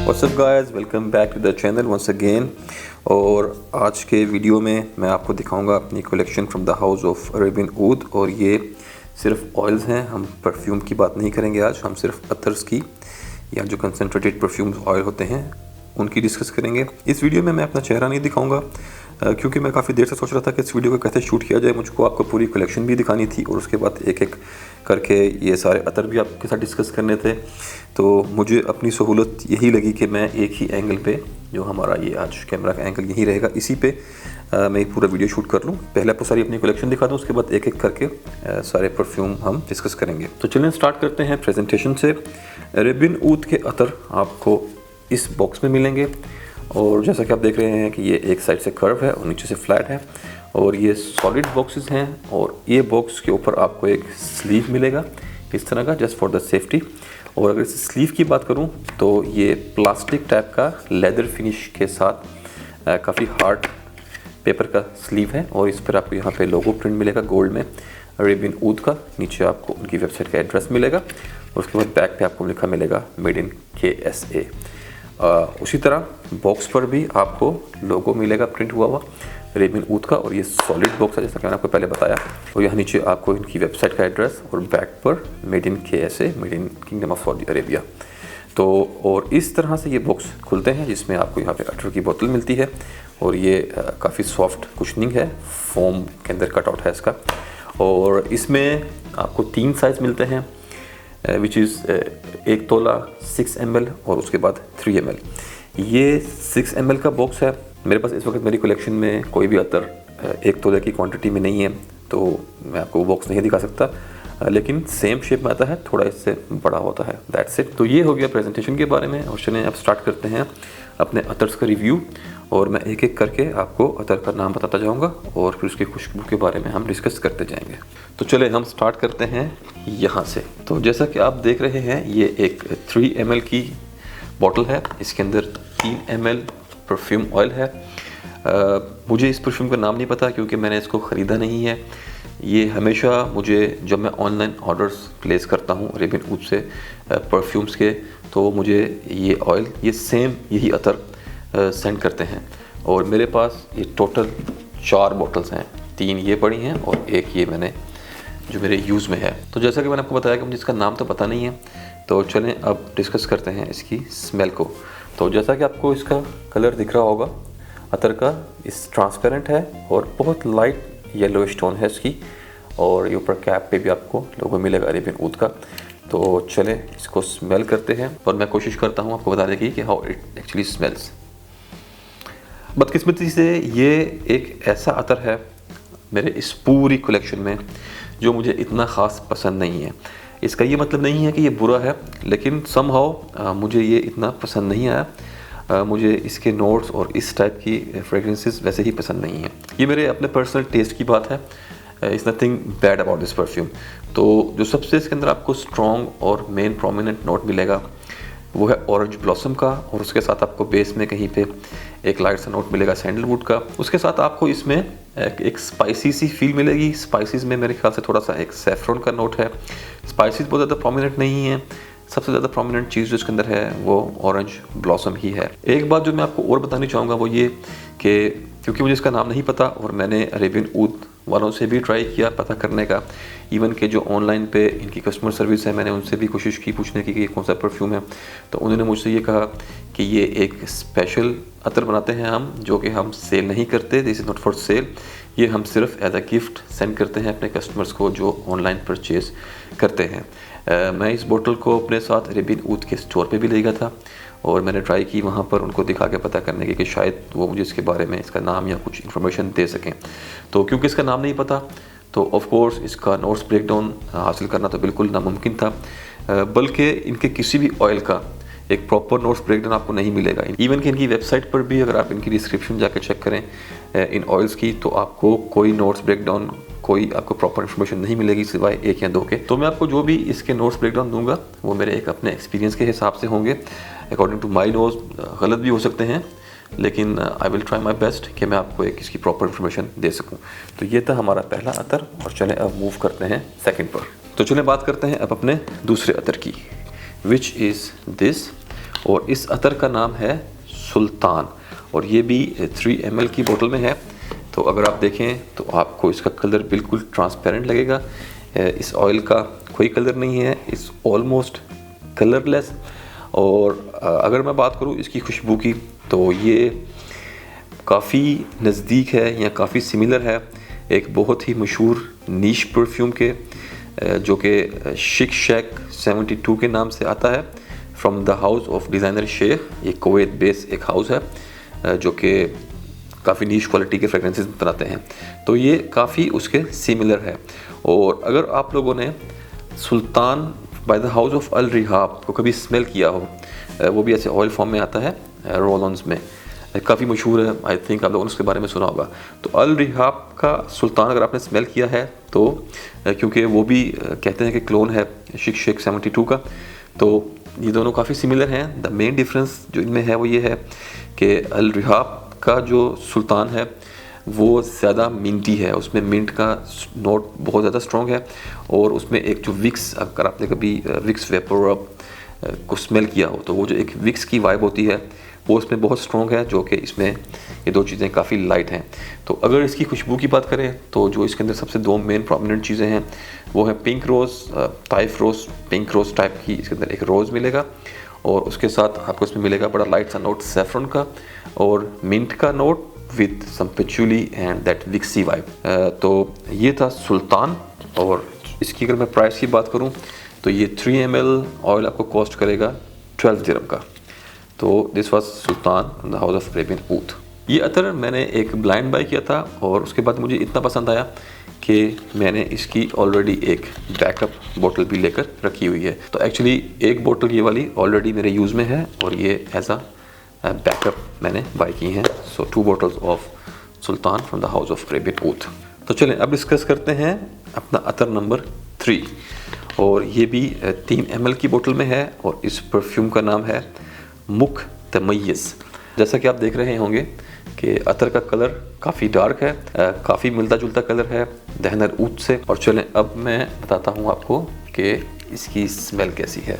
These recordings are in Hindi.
What's up guys, welcome back to the channel once again. और आज के वीडियो में मैं आपको दिखाऊंगा अपनी collection from the house of Arabian Oud. और ये सिर्फ ऑयल्स हैं, हम परफ्यूम की बात नहीं करेंगे आज, हम सिर्फ अतर्स की या जो कंसनट्रेटेड परफ्यूम्स ऑयल होते हैं उनकी डिस्कस करेंगे। इस वीडियो में मैं अपना चेहरा नहीं दिखाऊंगा क्योंकि मैं काफ़ी देर से सोच रहा था कि इस वीडियो को कैसे शूट किया जाए। मुझको आपको पूरी कलेक्शन भी दिखानी थी और उसके बाद एक एक करके ये सारे अतर भी आपके साथ डिस्कस करने थे। तो मुझे अपनी सहूलत यही लगी कि मैं एक ही एंगल पे, जो हमारा ये आज कैमरा का एंगल यही रहेगा, इसी पे मैं पूरा वीडियो शूट कर लूँ। पहले आपको सारी अपनी कलेक्शन दिखा दूँ, उसके बाद एक एक करके सारे परफ्यूम हम डिस्कस करेंगे। तो चलिए स्टार्ट करते हैं प्रेजेंटेशन से। अरेबियन ऊद के अतर आपको इस बॉक्स में मिलेंगे और जैसा कि आप देख रहे हैं कि ये एक साइड से कर्व है और नीचे से फ्लैट है और ये सॉलिड बॉक्सेस हैं। और ये बॉक्स के ऊपर आपको एक स्लीव मिलेगा इस तरह का, जस्ट फॉर द सेफ्टी। और अगर इस स्लीव की बात करूं तो ये प्लास्टिक टाइप का लेदर फिनिश के साथ काफ़ी हार्ड पेपर का स्लीव है और इस पर आपको यहाँ पे लोगो प्रिंट मिलेगा गोल्ड में अरेबियन ऊद का। नीचे आपको उनकी वेबसाइट का एड्रेस मिलेगा और उसके बाद बैक पे आपको लिखा मिलेगा मेड इन KSA। उसी तरह बॉक्स पर भी आपको लोगो मिलेगा प्रिंट हुआ हुआ अरेबियन ऊद का और ये सॉलिड बॉक्स है जैसा कि मैंने आपको पहले बताया। और यहाँ नीचे आपको इनकी वेबसाइट का एड्रेस और बैक पर made in KSA, made in kingdom of Saudi Arabia. तो और इस तरह से ये बॉक्स खुलते हैं जिसमें आपको यहाँ पे अटर की बोतल मिलती है और ये काफ़ी सॉफ्ट कुशनिंग है, फोम के अंदर कटआउट है इसका। और इसमें आपको 3 साइज़ मिलते हैं विच इज़ 1 तोला 6 ml और उसके बाद 3 ml। ये 6 ml का बॉक्स है। मेरे पास इस वक्त मेरी कलेक्शन में कोई भी अतर 1 तोले की क्वांटिटी में नहीं है तो मैं आपको वो बॉक्स नहीं दिखा सकता, लेकिन सेम शेप में आता है, थोड़ा इससे बड़ा होता है, दैट्स इट। तो ये हो गया प्रेजेंटेशन के बारे में। और चलिए अब स्टार्ट करते हैं अपने अतर्स का रिव्यू और मैं एक एक करके आपको अतर का नाम बताता जाऊंगा और फिर उसकी खुशबू के बारे में हम डिस्कस करते जाएंगे। तो चले हम स्टार्ट करते हैं यहाँ से। तो जैसा कि आप देख रहे हैं ये एक 3 ml की बॉटल है, इसके अंदर 3 ml परफ्यूम ऑयल है। मुझे इस परफ्यूम का नाम नहीं पता क्योंकि मैंने इसको ख़रीदा नहीं है। ये हमेशा मुझे जब मैं ऑनलाइन ऑर्डर्स प्लेस करता हूँ अरेबियन ऊद से परफ्यूम्स के, तो मुझे ये ऑयल, ये सेम यही अतर सेंड करते हैं। और मेरे पास ये टोटल 4 बॉटल्स हैं, 3 ये पड़ी हैं और एक ये मैंने जो मेरे यूज़ में है। तो जैसा कि मैंने आपको बताया कि मुझे इसका नाम तो पता नहीं है, तो चलें अब डिस्कस करते हैं इसकी स्मेल को। तो जैसा कि आपको इसका कलर दिख रहा होगा अतर का, इस ट्रांसपेरेंट है और बहुत लाइट येलोइश टोन है इसकी। और ये ऊपर कैप पे भी आपको लोगो मिलेगा अरेबियन ऊद का। तो चलें इसको स्मेल करते हैं और मैं कोशिश करता हूँ आपको बताने की कि हाउ इट एक्चुअली स्मेल्स। बदकिस्मती से ये एक ऐसा अतर है मेरे इस पूरी कलेक्शन में जो मुझे इतना ख़ास पसंद नहीं है। इसका ये मतलब नहीं है कि ये बुरा है, लेकिन समहाउ मुझे ये इतना पसंद नहीं आया। मुझे इसके नोट्स और इस टाइप की फ्रेगरेंसेस वैसे ही पसंद नहीं है। ये मेरे अपने पर्सनल टेस्ट की बात है, is nothing bad about this perfume. तो जो सबसे इसके अंदर आपको स्ट्रॉन्ग और मेन प्रोमिनेंट नोट मिलेगा वो है ऑरेंज ब्लॉसम का और उसके साथ आपको बेस में कहीं पे एक लाइट सा नोट मिलेगा सैंडलवुड का। उसके साथ आपको इसमें एक स्पाइसी सी फील मिलेगी। स्पाइसीज में मेरे ख्याल से थोड़ा सा एक सैफरन का नोट है। स्पाइसीज बहुत ज़्यादा प्रोमिनेंट नहीं है, सबसे ज़्यादा प्रोमिनेंट चीज़ जो इसके अंदर है वो ऑरेंज ब्लॉसम ही है। एक बात जो मैं आपको और बतानी चाहूँगा वो ये कि क्योंकि मुझे इसका नाम नहीं पता और मैंने अरेबियन ऊद वालों से भी ट्राई किया पता करने का, इवन के जो ऑनलाइन पे इनकी कस्टमर सर्विस है मैंने उनसे भी कोशिश की पूछने की कि ये कौन सा परफ्यूम है। तो उन्होंने मुझसे ये कहा कि ये एक स्पेशल अतर बनाते हैं हम, जो कि हम सेल नहीं करते, this is not for sale. ये हम सिर्फ एज अ गिफ्ट सेंड करते हैं अपने कस्टमर्स को जो ऑनलाइन परचेज़ करते हैं। मैं इस बोतल को अपने साथ अरेबियन ऊद के स्टोर पे भी ले गया था और मैंने ट्राई की वहाँ पर उनको दिखा के पता करने की कि शायद वो मुझे इसके बारे में इसका नाम या कुछ इन्फॉर्मेशन दे सकें। तो क्योंकि इसका नाम नहीं पता तो ऑफ कोर्स इसका नोट्स ब्रेकडाउन हासिल करना तो बिल्कुल नामुमकिन था, बल्कि इनके किसी भी ऑयल का एक प्रॉपर नोट्स ब्रेकडाउन आपको नहीं मिलेगा। इवन कि इनकी वेबसाइट पर भी अगर आप इनकी डिस्क्रिप्शन जाकर चेक करें इन ऑयल्स की तो आपको कोई नोट्स ब्रेकडाउन, कोई आपको प्रॉपर इन्फॉर्मेशन नहीं मिलेगी सिवाय 1 या 2 के। तो मैं आपको जो भी इसके नोट्स ब्रेकडाउन दूंगा वो मेरे एक अपने एक्सपीरियंस के हिसाब से होंगे, अकॉर्डिंग टू माई नोज। गलत भी हो सकते हैं लेकिन I will try my best कि मैं आपको एक इसकी प्रॉपर इन्फॉर्मेशन दे सकूँ। तो ये था हमारा पहला अतर और चलें अब मूव करते हैं सेकेंड पर। तो चलें बात करते हैं अब अपने दूसरे अतर की, विच इज़ दिस। और इस अतर का नाम है सुल्तान और ये भी 3 ml की बोतल में है। तो अगर आप देखें तो आपको इसका कलर बिल्कुल ट्रांसपेरेंट लगेगा। इस ऑयल का कोई कलर नहीं है, इस ऑलमोस्ट कलरलेस। और अगर मैं बात करूँ इसकी खुशबू की तो ये काफ़ी नज़दीक है या काफ़ी सिमिलर है एक बहुत ही मशहूर नीश परफ्यूम के जो कि शिक शैक 72 के नाम से आता है, from the house of designer Shaik. ये कुवैत बेस एक हाउस है जो कि काफ़ी नीश क्वालिटी के फ्रेगरेंसेस बनाते हैं। तो ये काफ़ी उसके सिमिलर है। और अगर आप लोगों ने Sultan by the house of Al Rehab को कभी स्मेल किया हो, वो भी ऐसे ऑयल फॉर्म में आता है रोल-ऑन्स में, काफ़ी मशहूर है। आई थिंक आप लोगों ने उसके बारे में सुना होगा। तो अल रिहाब का सुल्तान अगर आपने स्मेल किया है तो क्योंकि वो भी कहते हैं कि क्लोन है शिक शेक 72 का, तो ये दोनों काफ़ी सिमिलर हैं। द मेन डिफरेंस जो इनमें है वो ये है कि अल रिहाब का जो सुल्तान है वो ज़्यादा मिंटी है, उसमें मिंट का नोट बहुत ज़्यादा स्ट्रॉन्ग है। और उसमें एक जो विक्स, अगर आपने कभी विक्स वेपर को स्मेल किया हो तो वो जो एक विक्स की वाइब होती है वो इसमें बहुत स्ट्रॉन्ग है, जो कि इसमें ये दो चीज़ें काफ़ी लाइट हैं। तो अगर इसकी खुशबू की बात करें तो जो इसके अंदर सबसे दो मेन प्रोमिनेंट चीज़ें हैं वो है पिंक रोज़, ताइफ रोज़, पिंक रोज़ टाइप की इसके अंदर एक रोज़ मिलेगा और उसके साथ आपको इसमें मिलेगा बड़ा लाइट सा नोट सैफरन का और मिंट का note with some patchouli and that vicksy vibe. तो ये था सुल्तान। और इसकी अगर मैं प्राइस की बात करूं तो ये 3 ml ऑयल आपको कॉस्ट करेगा 12 दिरहम का। तो this was Sultan from the house of Arabian Oud. ये अतर मैंने एक ब्लाइंड बाय किया था और उसके बाद मुझे इतना पसंद आया कि मैंने इसकी ऑलरेडी एक बैकअप बोतल भी लेकर रखी हुई है। तो एक्चुअली एक बोतल ये वाली ऑलरेडी मेरे यूज़ में है और ये एज अ बैकअप मैंने बाय की हैं। So 2 bottles of Sultan from the house of Arabian Oud. तो चलें अब डिस्कस करते हैं अपना अतर नंबर 3 और ये भी 3 ml की बोतल में है और इस परफ्यूम का नाम है मुख तमय्यज़। जैसा कि आप देख रहे होंगे कि अतर का कलर काफ़ी डार्क है, काफ़ी मिलता जुलता कलर है दहनर ऊद से। और चलें अब मैं बताता हूँ आपको कि इसकी स्मेल कैसी है।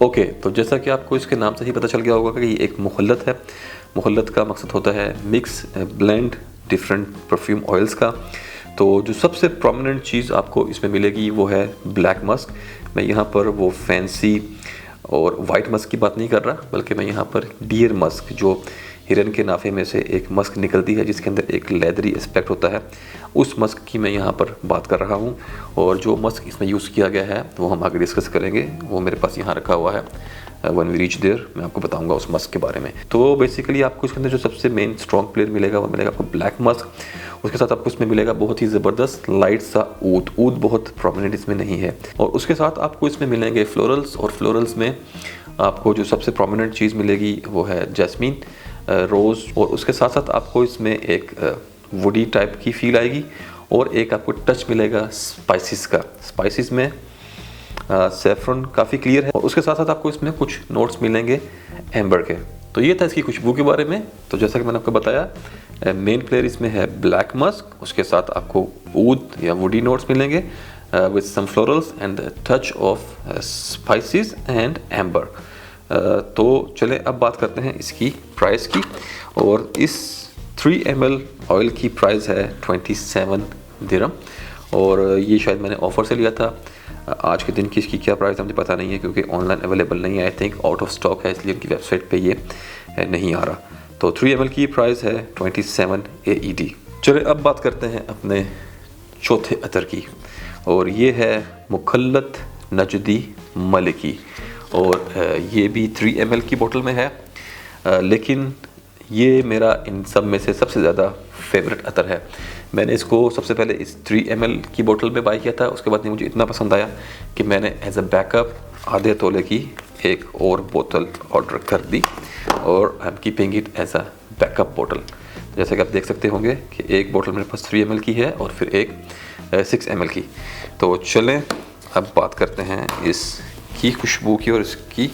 ओके, तो जैसा कि आपको इसके नाम से ही पता चल गया होगा कि ये एक मुहल्लत है। मुहल्लत का मकसद होता है mix blend different perfume oils का। तो जो सबसे प्रोमिनेंट चीज़ आपको इसमें मिलेगी वो है ब्लैक मस्क। मैं यहाँ पर वो फैंसी और वाइट मस्क की बात नहीं कर रहा, बल्कि मैं यहाँ पर डियर मस्क, जो हिरन के नाफे में से एक मस्क निकलती है जिसके अंदर एक लेदरी एस्पेक्ट होता है, उस मस्क की मैं यहाँ पर बात कर रहा हूँ। और जो मस्क इसमें यूज़ किया गया है वो हम आगे डिस्कस करेंगे, वो मेरे पास यहाँ रखा हुआ है। वन वी रीच देयर मैं आपको बताऊंगा उस मस्क के बारे में। तो बेसिकली आपको इसके अंदर जो सबसे मेन स्ट्रॉन्ग प्लेयर मिलेगा वो मिलेगा आपको ब्लैक मस्क। उसके साथ आपको इसमें मिलेगा बहुत ही ज़बरदस्त लाइट सा ऊद। ऊद बहुत प्रोमिनेंट इसमें नहीं है। और उसके साथ आपको इसमें मिलेंगे फ्लोरल्स, और फ्लोरल्स में आपको जो सबसे प्रोमिनेंट चीज़ मिलेगी वो है जैस्मीन, रोज़। और उसके साथ साथ आपको इसमें एक वुडी टाइप की फील आएगी और एक आपको टच मिलेगा स्पाइसेस का। स्पाइसेस में सैफरन काफ़ी क्लियर है और उसके साथ साथ आपको इसमें कुछ नोट्स मिलेंगे एम्बर के। तो ये था इसकी खुशबू के बारे में। तो जैसा कि मैंने आपको बताया मेन प्लेयर इसमें है ब्लैक मस्क, उसके साथ आपको ऊद या वुडी नोट्स मिलेंगे with some florals and touch of spices and amber. तो चले अब बात करते हैं इसकी प्राइस की। और इस 3 ml ऑयल की प्राइस है 27 दिरहम और ये शायद मैंने ऑफ़र से लिया था। आज के दिन की इसकी क्या प्राइस है मुझे पता नहीं है, क्योंकि ऑनलाइन अवेलेबल नहीं है। I think out of stock है, इसलिए उनकी वेबसाइट पे ये नहीं आ रहा। तो 3 ml की प्राइस है 27 AED। चलिए अब बात करते हैं अपने चौथे अतर की और ये है मुखल्लत नजदी मलिकी। और ये भी 3 ml की बोतल में है, लेकिन ये मेरा इन सब में से सबसे ज़्यादा फेवरेट अतर है। मैंने इसको सबसे पहले इस 3 ml की बोतल में बाय किया था, उसके बाद मुझे इतना पसंद आया कि मैंने एज अ बैकअप आधे तोले की एक और बोतल ऑर्डर कर दी और I am keeping it as a backup बोतल। जैसे कि आप देख सकते होंगे कि एक बोतल मेरे पास 3 ml की है और फिर एक 6 ml की। तो चलें अब बात करते हैं इसकी खुशबू की और इसकी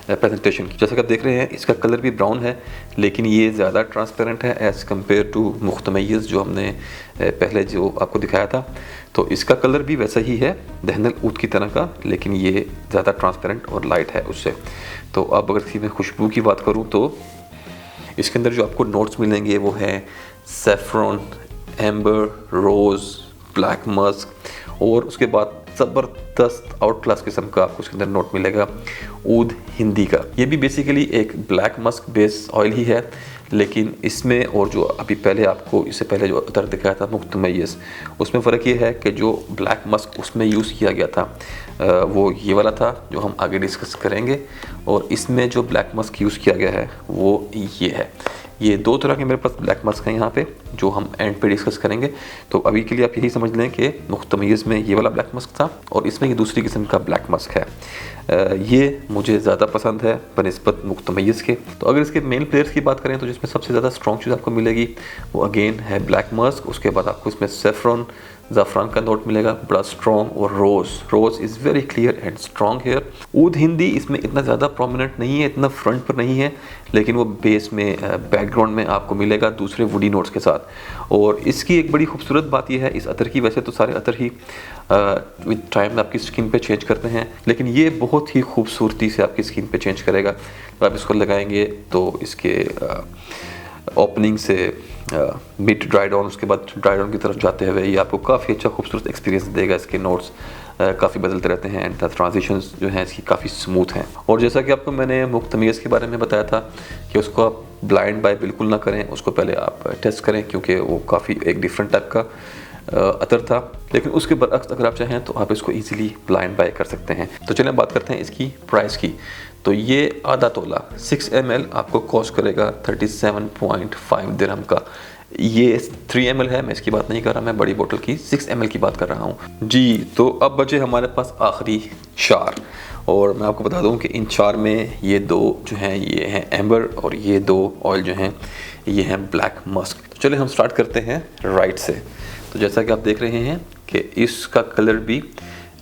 प्रेजेंटेशन की। जैसा कि आप देख रहे हैं इसका कलर भी ब्राउन है, लेकिन ये ज़्यादा ट्रांसपेरेंट है एज़ कम्पेयर टू मुख्तमय्यज़ जो हमने पहले जो आपको दिखाया था। तो इसका कलर भी वैसा ही है दहनल ऊद की तरह का, लेकिन ये ज़्यादा ट्रांसपेरेंट और लाइट है उससे। तो अब अगर इसकी मैं खुशबू की बात करूँ तो इसके अंदर जो आपको नोट्स मिलेंगे वो हैं सैफरॉन, एम्बर, रोज़, ब्लैक मस्क और उसके बाद ज़बरदस्त आउट क्लास किस्म का आपको इसके अंदर नोट मिलेगा ऊद हिंदी का। ये भी बेसिकली एक ब्लैक मस्क बेस ऑयल ही है, लेकिन इसमें और जो अभी पहले आपको इससे पहले जो अतर दिखाया था मुख्तमय्यज़, उसमें फ़र्क ये है कि जो ब्लैक मस्क उसमें यूज़ किया गया था वो ये वाला था जो हम आगे डिस्कस करेंगे, और इसमें जो ब्लैक मस्क यूज़ किया गया है वो ये है। ये दो तरह के मेरे पास ब्लैक मस्क हैं यहाँ पे जो हम एंड पे डिस्कस करेंगे। तो अभी के लिए आप यही समझ लें कि मुख्तमय्यज़ में ये वाला ब्लैक मस्क था और इसमें ये दूसरी किस्म का ब्लैक मस्क है। ये मुझे ज़्यादा पसंद है बनिस्बत मुख्तमय्यज़ के। तो अगर इसके मेन प्लेयर्स की बात करें तो जिसमें सबसे ज़्यादा स्ट्रॉन्ग चीज़ आपको मिलेगी वो अगेन है ब्लैक मस्क। उसके बाद आपको इसमें सेफ्रॉन, ज़ाफ़रान का नोट मिलेगा बड़ा स्ट्रॉन्ग, और rose is very clear and strong here. ऊद हिंदी इसमें इतना ज़्यादा प्रोमिनेंट नहीं है, इतना फ्रंट पर नहीं है, लेकिन वो बेस में बैकग्राउंड में आपको मिलेगा दूसरे वुडी नोट्स के साथ। और इसकी एक बड़ी खूबसूरत बात यह है इस अतर की, वैसे तो सारे अतर ही विद टाइम आपकी स्किन पे चेंज करते हैं, लेकिन ये बहुत ही खूबसूरती से आपकी स्किन पे चेंज करेगा। तो आप इसको लगाएंगे तो इसके ओपनिंग से मिड ड्राई डाउन, उसके बाद ड्राई डाउन की तरफ जाते हुए ये आपको काफ़ी अच्छा खूबसूरत एक्सपीरियंस देगा। इसके नोट्स काफ़ी बदलते रहते हैं एंड ट्रांजिशंस जो हैं इसकी काफ़ी स्मूथ हैं। और जैसा कि आपको मैंने मुख्तमय्यज़ के बारे में बताया था कि उसको आप ब्लाइंड बाय बिल्कुल ना करें, उसको पहले आप टेस्ट करें, क्योंकि वो काफ़ी एक डिफरेंट टाइप का अतर था। लेकिन उसके बरअक्स अगर आप चाहें तो आप इसको ईजिली ब्लाइंड बाय कर सकते हैं। तो चलिए बात करते हैं इसकी प्राइस की। तो ये आधा तोला 6 ml आपको कॉस्ट करेगा 37.5 दिरहम का। ये 3 ml है, मैं इसकी बात नहीं कर रहा, मैं बड़ी बोतल की 6 ml की बात कर रहा हूँ जी। तो अब बचे हमारे पास आखिरी 4, और मैं आपको बता दूं कि इन 4 में ये 2 जो हैं ये हैं एम्बर, और ये 2 ऑयल जो हैं ये हैं ब्लैक मस्क। तो चलिए हम स्टार्ट करते हैं राइट से। तो जैसा कि आप देख रहे हैं कि इसका कलर भी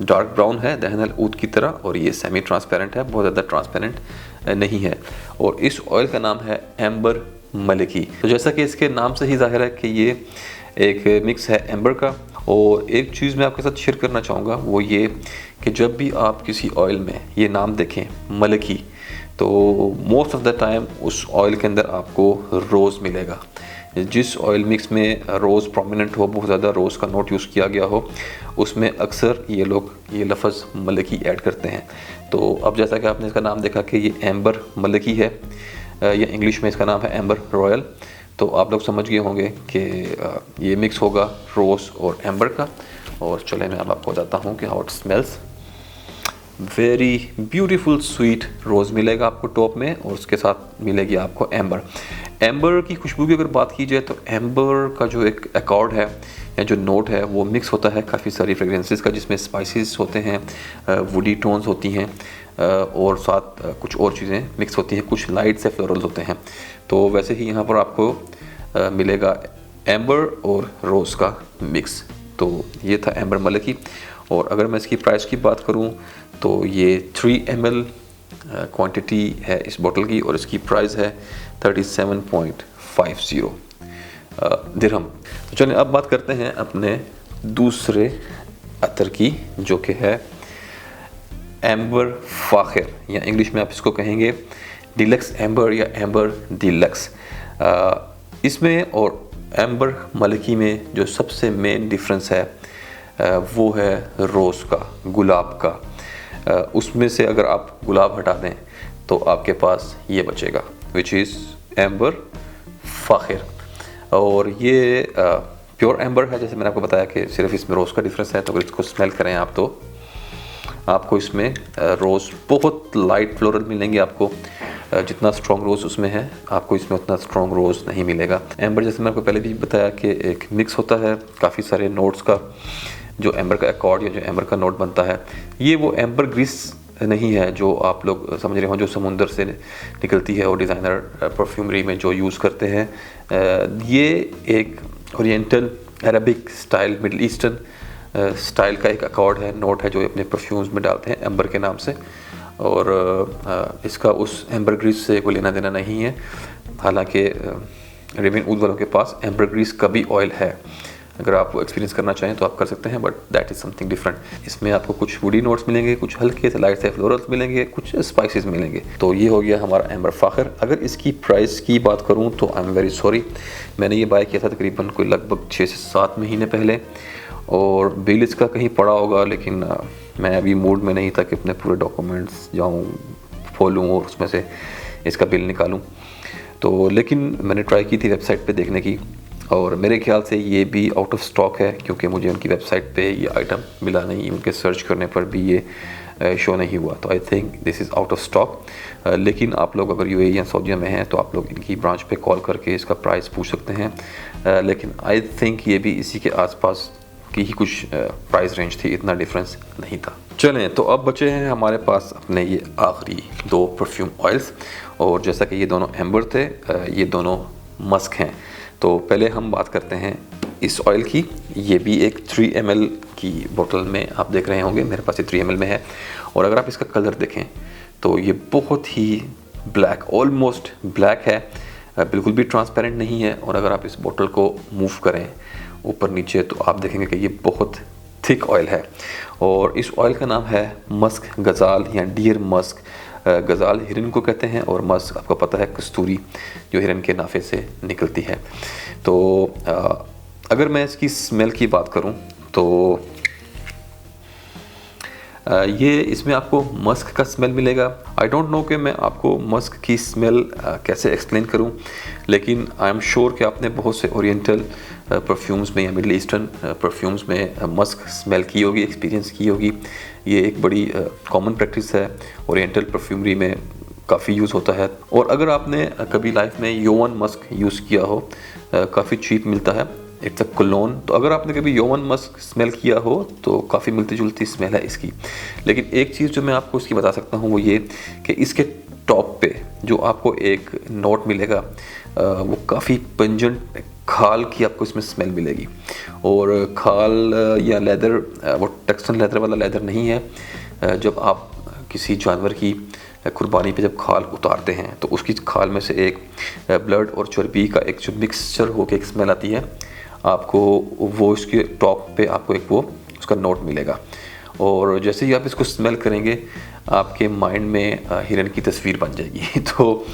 डार्क ब्राउन है दहनल ऊद की तरह, और ये सेमी ट्रांसपेरेंट है, बहुत ज़्यादा ट्रांसपेरेंट नहीं है। और इस ऑयल का नाम है एम्बर मलिकी। तो जैसा कि इसके नाम से ही जाहिर है कि ये एक मिक्स है एम्बर का। और एक चीज़ मैं आपके साथ शेयर करना चाहूँगा वो ये कि जब भी आप किसी ऑयल में ये नाम देखें मलिकी, तो मोस्ट ऑफ द टाइम उस ऑयल के अंदर आपको रोज़ मिलेगा। जिस ऑयल मिक्स में रोज़ प्रोमिनेंट हो, बहुत ज़्यादा रोज़ का नोट यूज़ किया गया हो, उसमें अक्सर ये लोग ये लफ्ज़ मलिकी ऐड करते हैं। तो अब जैसा कि आपने इसका नाम देखा कि ये एम्बर मलिकी है, या इंग्लिश में इसका नाम है एम्बर रॉयल, तो आप लोग समझ गए होंगे कि ये मिक्स होगा रोज़ और एम्बर का। और चले मैं अब आपको बताता हूँ कि how it smells. Very beautiful sweet rose मिलेगा आपको टॉप में, और उसके साथ मिलेगी आपको एम्बर। एम्बर की खुशबू की अगर बात की जाए तो एम्बर का जो एक अकॉर्ड है या जो नोट है वो मिक्स होता है काफ़ी सारी फ्रेगरेंसेस का, जिसमें स्पाइसेस होते हैं, वुडी टोन्स होती हैं, और साथ कुछ और चीज़ें मिक्स होती हैं, कुछ लाइट से फ्लोरल्स होते हैं। तो वैसे ही यहाँ पर आपको मिलेगा एम्बर और रोज़ का मिक्स। तो ये था एम्बर मलिकी। और अगर मैं इसकी प्राइस की बात करूँ तो ये 3 ml क्वांटिटी है इस बोतल की, और इसकी प्राइस है 37.50 दिरहम। तो चलिए अब बात करते हैं अपने दूसरे अतर की, जो कि है एम्बर फ़ाखिर, या इंग्लिश में आप इसको कहेंगे डिलक्स एम्बर या एम्बर डिलक्स। इसमें और एम्बर मलिकी में जो सबसे मेन डिफरेंस है वो है रोज़ का, गुलाब का। उसमें से अगर आप गुलाब हटा दें तो आपके पास ये बचेगा, विच इज़ एम्बर फ़ाखिर। और ये प्योर एम्बर है, जैसे मैंने आपको बताया कि सिर्फ इसमें रोज़ का डिफरेंस है। तो अगर इसको स्मेल करें आप तो आपको इसमें रोज़ बहुत लाइट फ्लोरल मिलेंगे आपको। जितना स्ट्रॉन्ग रोज़ उसमें है आपको इसमें उतना स्ट्रॉन्ग रोज़ नहीं मिलेगा। एम्बर जैसे मैंने आपको पहले भी बताया कि एक मिक्स होता है काफ़ी सारे नोट्स का, जो एम्बर का अकॉर्ड या जो एम्बर का नोट बनता है। ये वो एम्बर ग्रीस नहीं है जो आप लोग समझ रहे हो, जो समुंदर से निकलती है और डिज़ाइनर परफ्यूमरी में जो यूज़ करते हैं। ये एक oriental Arabic style, middle eastern style का एक अकॉर्ड है, नोट है, जो अपने परफ्यूम्स में डालते हैं एम्बर के नाम से। और इसका उस एम्बरग्रीस से कोई लेना देना नहीं है। हालांकि रेबिन ऊद वालों के पास एम्बरग्रीस का भी ऑयल है, अगर आप एक्सपीरियंस करना चाहें तो आप कर सकते हैं, but that is something different. इसमें आपको कुछ वुडी नोट्स मिलेंगे, कुछ हल्के से लाइट से फ्लोरल्स मिलेंगे, कुछ स्पाइसेस मिलेंगे। तो ये हो गया हमारा एम्बर फाखिर। अगर इसकी प्राइस की बात करूं तो आई एम वेरी सॉरी, मैंने ये बाय किया था तकरीबन कोई लगभग 6 से 7 महीने पहले, और बिल इसका कहीं पड़ा होगा, लेकिन मैं अभी मूड में नहीं था कि अपने पूरे डॉक्यूमेंट्स जाऊँ खोलूँ और उसमें से इसका बिल निकालूँ। तो लेकिन मैंने ट्राई की थी वेबसाइट पे देखने की, और मेरे ख्याल से ये भी आउट ऑफ स्टॉक है, क्योंकि मुझे उनकी वेबसाइट पे ये आइटम मिला नहीं, उनके सर्च करने पर भी ये शो नहीं हुआ। तो I think this is out of stock. लेकिन आप लोग अगर यूएई या सऊदीया में हैं तो आप लोग इनकी ब्रांच पे कॉल करके इसका प्राइस पूछ सकते हैं। लेकिन आई थिंक ये भी इसी के आसपास की ही कुछ प्राइस रेंज थी, इतना डिफरेंस नहीं था। चलें, तो अब बचे हैं हमारे पास अपने ये आखिरी 2 परफ्यूम ऑयल्स, और जैसा कि ये दोनों एम्बर थे, ये दोनों मस्क हैं। तो पहले हम बात करते हैं इस ऑयल की। ये भी एक 3 ml की बोतल में आप देख रहे होंगे, मेरे पास ये 3 ml में है। और अगर आप इसका कलर देखें तो ये बहुत ही ब्लैक, ऑलमोस्ट ब्लैक है, बिल्कुल भी ट्रांसपेरेंट नहीं है। और अगर आप इस बोतल को मूव करें ऊपर नीचे तो आप देखेंगे कि ये बहुत थिक ऑयल है। और इस ऑयल का नाम है मस्क गज़ाल या डियर मस्क। गज़ाल हिरन को कहते हैं, और मस्क आपको पता है कस्तूरी जो हिरन के नाफे से निकलती है। तो अगर मैं इसकी स्मेल की बात करूं तो ये इसमें आपको मस्क का स्मेल मिलेगा। आई डोंट नो कि मैं आपको मस्क की स्मेल कैसे एक्सप्लेन करूं, लेकिन आई एम श्योर कि आपने बहुत से ओरिएंटल परफ्यूम्स में या मिडल ईस्टर्न परफ्यूम्स में मस्क स्मेल की होगी, एक्सपीरियंस की होगी। ये एक बड़ी कॉमन प्रैक्टिस है, ओरिएंटल परफ्यूमरी में काफ़ी यूज़ होता है। और अगर आपने कभी लाइफ में योवन मस्क यूज़ किया हो, काफ़ी चीप मिलता है, इट्स अ कोलोन। तो अगर आपने कभी योवन मस्क स्मेल किया हो तो काफ़ी मिलती जुलती स्मेल है इसकी। लेकिन एक चीज़ जो मैं आपको इसकी बता सकता हूँ वो ये कि इसके टॉप पे जो आपको एक नोट मिलेगा वो काफ़ी पंजेंट खाल की आपको इसमें स्मेल मिलेगी। और खाल या लेदर, वो टेक्सटन लेदर वाला लेदर नहीं है। जब आप किसी जानवर की कुर्बानी पे जब खाल उतारते हैं तो उसकी खाल में से एक ब्लड और चर्बी का एक जो मिक्सचर होकर एक स्मेल आती है, आपको वो इसके टॉप पे आपको एक वो उसका नोट मिलेगा। और जैसे ही आप इसको स्मेल करेंगे आपके माइंड में हिरन की तस्वीर बन जाएगी। तो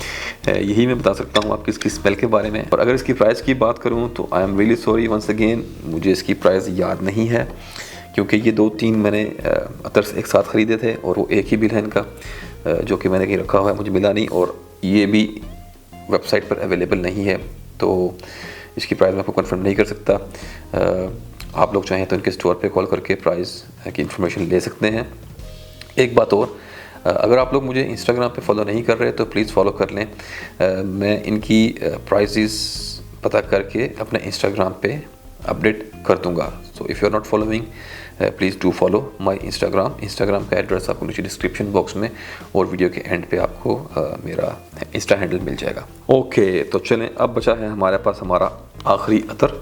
यही मैं बता सकता हूँ आपकी इसकी स्मेल के बारे में। और अगर इसकी प्राइस की बात करूँ तो I am really sorry once again, मुझे इसकी प्राइस याद नहीं है, क्योंकि ये 2-3 मैंने अतर्स एक साथ ख़रीदे थे और वो एक ही बिल है इनका, जो कि मैंने कहीं रखा हुआ है, मुझे मिला नहीं, और ये भी वेबसाइट पर अवेलेबल नहीं है। तो इसकी प्राइस मैं आपको कंफर्म नहीं कर सकता। आप लोग चाहें तो इनके स्टोर पे कॉल करके प्राइस की इन्फॉर्मेशन ले सकते हैं। एक बात और, अगर आप लोग मुझे इंस्टाग्राम पे फॉलो नहीं कर रहे तो प्लीज़ फॉलो कर लें। मैं इनकी प्राइसेस पता करके अपने इंस्टाग्राम पे अपडेट कर दूंगा। So if you are not following please do follow my Instagram का एड्रेस आपको नीचे डिस्क्रिप्शन बॉक्स में और वीडियो के एंड पे आपको मेरा इंस्टा हैंडल मिल जाएगा। ओके, तो चलें, अब बचा है हमारे पास हमारा आखिरी अतर,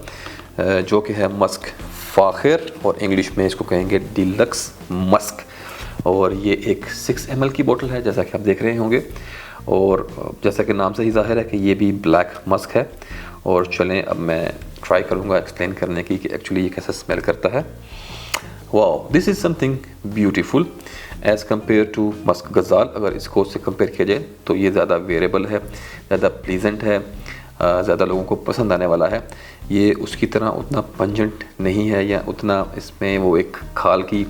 जो कि है मस्क फाखिर, और इंग्लिश में इसको कहेंगे डीलक्स मस्क। और ये एक 6 ml की बोतल है, जैसा कि आप देख रहे होंगे, और जैसा कि नाम से ही जाहिर है कि ये भी ब्लैक मस्क है। और चलें, अब मैं ट्राई करूँगा एक्सप्लेन करने की कि एक्चुअली ये कैसा स्मेल करता है। Wow, this is something beautiful as compare to Musk Ghazal. अगर इसको उससे कंपेयर किया जाए तो ये ज़्यादा वेरेबल है, ज़्यादा प्लीजेंट है, ज़्यादा लोगों को पसंद आने वाला है। ये उसकी तरह उतना पंजेंट नहीं है, या उतना इसमें वो एक खाल की,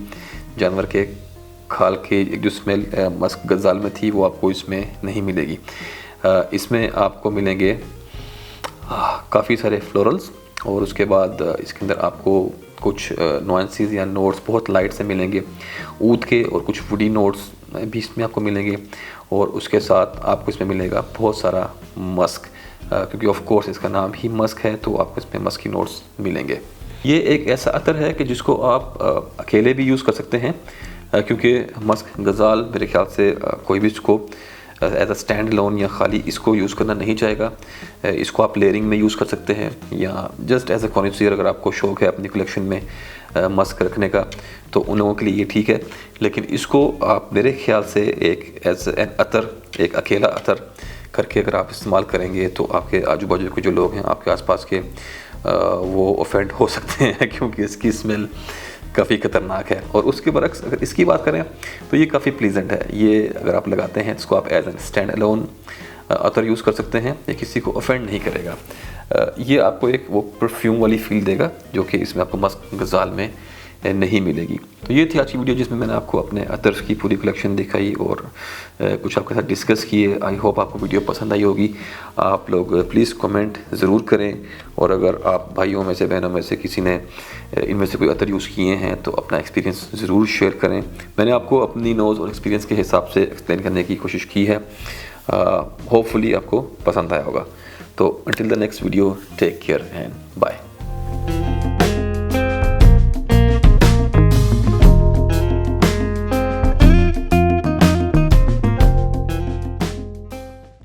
जानवर के खाल के एक जो स्मेल मस्क गज़ाल में थी वो आपको इसमें नहीं मिलेगी। इसमें आपको मिलेंगे काफ़ी सारे फ्लोरल्स, और उसके बाद इसके अंदर आपको कुछ नुआंसेस या नोट्स बहुत लाइट से मिलेंगे, ऊद के, और कुछ वुडी नोट्स भी इसमें आपको मिलेंगे। और उसके साथ आपको इसमें मिलेगा बहुत सारा मस्क, क्योंकि ऑफ कोर्स इसका नाम ही मस्क है, तो आपको इसमें मस्क की नोट्स मिलेंगे। ये एक ऐसा अतर है कि जिसको आप अकेले भी यूज़ कर सकते हैं, क्योंकि मस्क गज़ाल मेरे ख्याल से कोई भी इसको एज अ स्टैंड लोन या खाली इसको यूज़ करना नहीं चाहेगा, इसको आप लेयरिंग में यूज़ कर सकते हैं या जस्ट एज अ कॉन्सियर अगर आपको शौक़ है अपनी कलेक्शन में मस्क रखने का तो उन लोगों के लिए ये ठीक है। लेकिन इसको आप मेरे ख्याल से एक एज एन अतर, एक अकेला अतर करके अगर आप इस्तेमाल करेंगे तो आपके आजू बाजू के जो लोग हैं आपके आसपास के वो ऑफेंड हो सकते हैं क्योंकि इसकी स्मेल काफ़ी ख़तरनाक है। और उसके बरक्स अगर इसकी बात करें तो ये काफ़ी प्लीजेंट है। ये अगर आप लगाते हैं इसको आप एज एन स्टैंड अलोन अतर यूज़ कर सकते हैं, ये किसी को ऑफेंड नहीं करेगा। ये आपको एक वो परफ्यूम वाली फील देगा जो कि इसमें आपको मस्क गज़ाल में नहीं मिलेगी। तो ये थी आज की वीडियो जिसमें मैंने आपको अपने अतर्स की पूरी कलेक्शन दिखाई और कुछ आपके साथ डिस्कस किए। आई होप आपको वीडियो पसंद आई होगी। आप लोग प्लीज़ कमेंट ज़रूर करें और अगर आप भाइयों में से बहनों में से किसी ने इनमें से कोई अतर यूज़ किए हैं तो अपना एक्सपीरियंस ज़रूर शेयर करें। मैंने आपको अपनी नॉलेज और एक्सपीरियंस के हिसाब से एक्सप्लेन करने की कोशिश की है। होपफुली आपको पसंद आया होगा। तो until the next video, take care and bye.